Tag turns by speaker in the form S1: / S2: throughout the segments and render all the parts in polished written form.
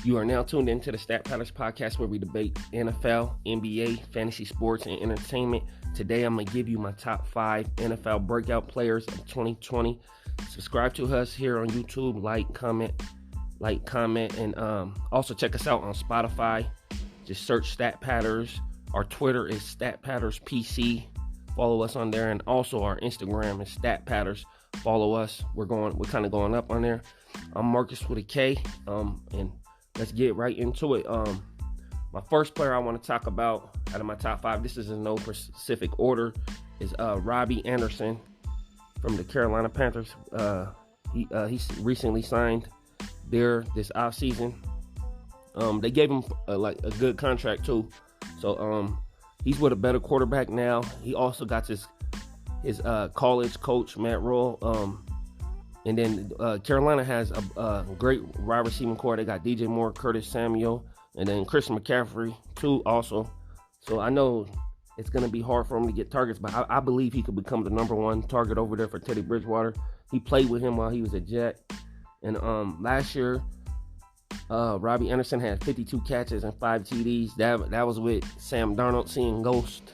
S1: You are now tuned into the Stat Patters podcast, where we debate NFL, NBA, fantasy sports, and entertainment. Today, I'm going to give you my top 5 NFL breakout players of 2020. Subscribe to us here on YouTube, like, comment, and also check us out on Spotify. Just search Stat Patters. Our Twitter is Stat Patters PC. Follow us on there, and also our Instagram is Stat Patters. Follow us. We're kind of going up on there. I'm Marquis with a K, and let's get right into it. My first player I want to talk about out of my top 5, this is in no specific order, is Robbie Anderson from the Carolina Panthers. He's recently signed there this offseason. They gave him a good contract too, so he's with a better quarterback now. He also got his college coach Matt Rule. And then Carolina has a great wide receiving core. They got DJ Moore, Curtis Samuel, and then Christian McCaffrey too also. So I know it's going to be hard for him to get targets, but I believe he could become the number 1 target over there for Teddy Bridgewater. He played with him while he was a Jet. And last year, Robbie Anderson had 52 catches and 5 TDs. That was with Sam Darnold seeing ghosts.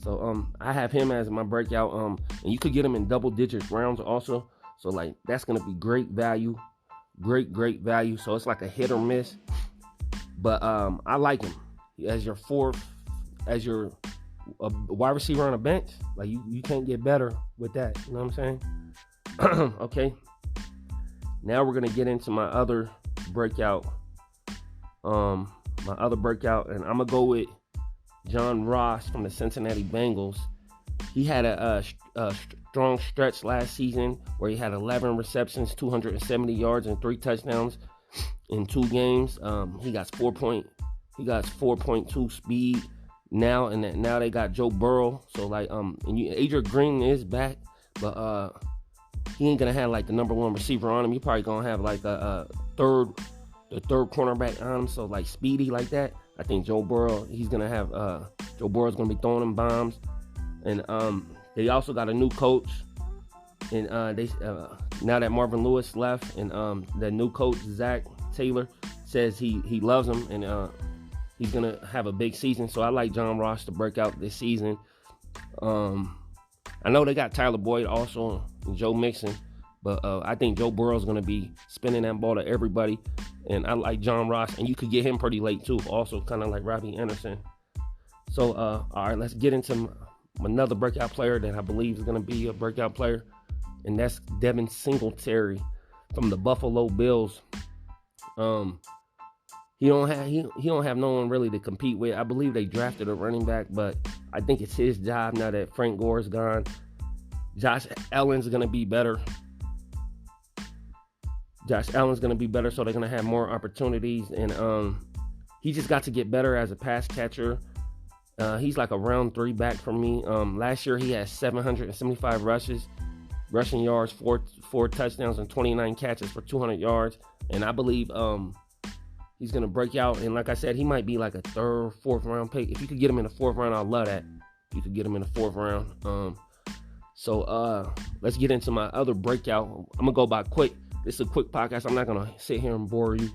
S1: So I have him as my breakout. And you could get him in double-digit rounds also. So that's gonna be great value, great value. So it's like a hit or miss. But I like him as your wide receiver on a bench. You can't get better with that. You know what I'm saying? Okay. Now we're gonna get into my other breakout. And I'm gonna go with John Ross from the Cincinnati Bengals. He had a strong stretch last season where he had 11 receptions, 270 yards, and 3 touchdowns in 2 games. He got 4.2 speed now, and now they got Joe Burrow. So Adrian Green is back, but he ain't gonna have the number 1 receiver on him. He probably gonna have the third cornerback on him. So speedy like that. I think Joe Burrow, Joe Burrow's going to be throwing them bombs. And they also got a new coach. And now that Marvin Lewis left, and the new coach, Zach Taylor, says he loves him, and he's going to have a big season. So I like John Ross to break out this season. I know they got Tyler Boyd also, and Joe Mixon. But I think Joe Burrow's going to be spinning that ball to everybody. And I like John Ross. And you could get him pretty late, too. Also, kind of like Robbie Anderson. So, all right, let's get into another breakout player that I believe is going to be a breakout player. And that's Devin Singletary from the Buffalo Bills. He don't have no one really to compete with. I believe they drafted a running back, but I think it's his job now that Frank Gore's gone. Josh Allen's going to be better. So they're going to have more opportunities. And he just got to get better as a pass catcher. He's like a round 3 back for me. Last year, he had 775 rushing yards, 4 touchdowns, and 29 catches for 200 yards. And I believe he's going to break out. And like I said, he might be like a 3rd, 4th round pick. If you could get him in the 4th round, I'd love that. If you could get him in the 4th round. So let's get into my other breakout. I'm going to go by quick. This is a quick podcast. I'm not going to sit here and bore you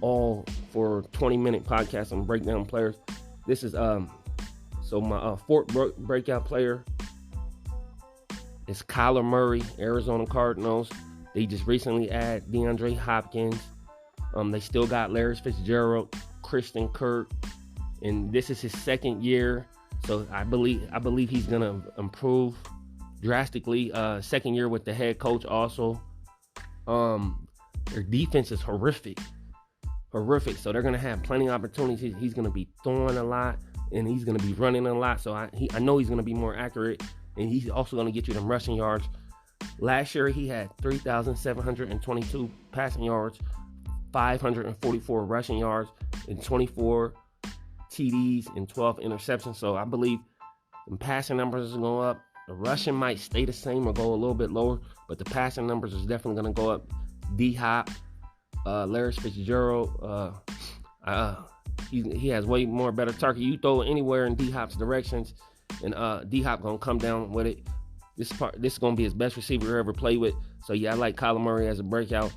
S1: all for a 20-minute podcast and break down players. This is so my 4th breakout player is Kyler Murray, Arizona Cardinals. They just recently added DeAndre Hopkins. They still got Larry Fitzgerald, Christian Kirk, and this is his 2nd year. So I believe he's going to improve drastically. 2nd year with the head coach also. Their defense is horrific. So they're going to have plenty of opportunities. He's going to be throwing a lot, and he's going to be running a lot. So I know he's going to be more accurate, and he's also going to get you them rushing yards. Last year, he had 3,722 passing yards, 544 rushing yards, and 24 TDs and 12 interceptions. So I believe the passing numbers are going up. The rushing might stay the same or go a little bit lower, but the passing numbers is definitely going to go up. D-Hop, Larry Fitzgerald, he has way more better target. You throw it anywhere in D-Hop's directions, and D-Hop going to come down with it. This is going to be his best receiver ever played with. So, yeah, I like Kyler Murray as a breakout.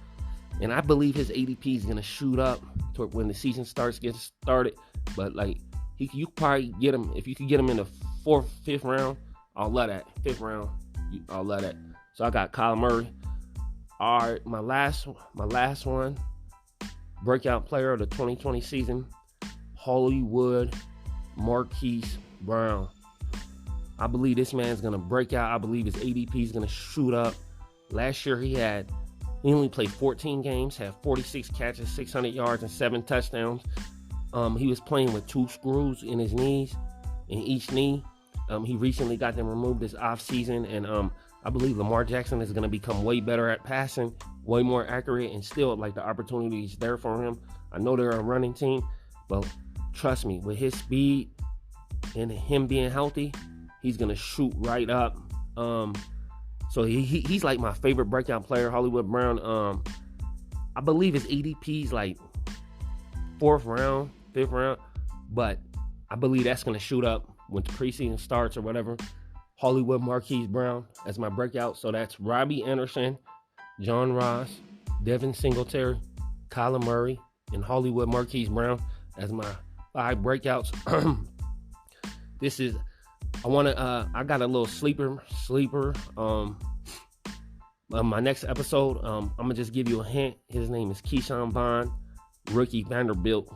S1: And I believe his ADP is gonna shoot up toward when the season gets started. But like you probably get him if you could get him in the 4th, 5th round. I'll love that. 5th round, I'll love that. So I got Kyler Murray. All right, my last one, breakout player of the 2020 season, Hollywood Marquis Brown. I believe this man's gonna break out. I believe his ADP is gonna shoot up. Last year he only played 14 games, had 46 catches, 600 yards, and 7 touchdowns. He was playing with 2 screws in his knees, in each knee. He recently got them removed this offseason, and I believe Lamar Jackson is going to become way better at passing, way more accurate, and still like the opportunity is there for him. I know they're a running team, but trust me, with his speed and him being healthy, he's going to shoot right up. So he's like my favorite breakout player, Hollywood Brown. I believe his ADP is like 4th round, 5th round, but I believe that's going to shoot up when the preseason starts or whatever. Hollywood Marquis Brown as my breakout. So that's Robbie Anderson, John Ross, Devin Singletary, Kyler Murray, and Hollywood Marquis Brown as my 5 breakouts. I got a little sleeper. My next episode, I'm gonna just give you a hint. His name is Keyshawn Vaughn, rookie Vanderbilt.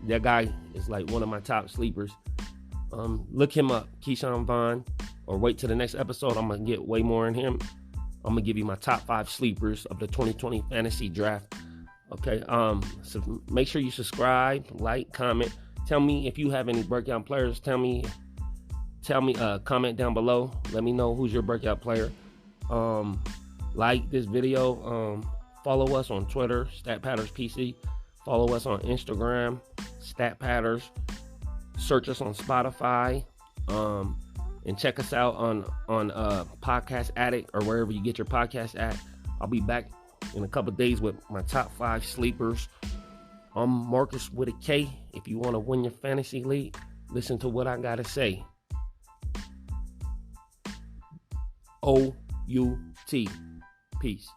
S1: That guy is like one of my top sleepers. Look him up, Keyshawn Vaughn, or wait till the next episode. I'm gonna get way more in him. I'm gonna give you my top 5 sleepers of the 2020 fantasy draft. Okay. So make sure you subscribe, like, comment. Tell me if you have any breakout players. Tell me. Comment down below. Let me know who's your breakout player. Like this video. Follow us on Twitter, StatPattersPC. Follow us on Instagram, StatPatters. Search us on Spotify. And check us out on Podcast Addict or wherever you get your podcast at. I'll be back in a couple days with my top 5 sleepers. I'm Marcus with a K. If you want to win your fantasy league, listen to what I gotta say. OUT. Peace.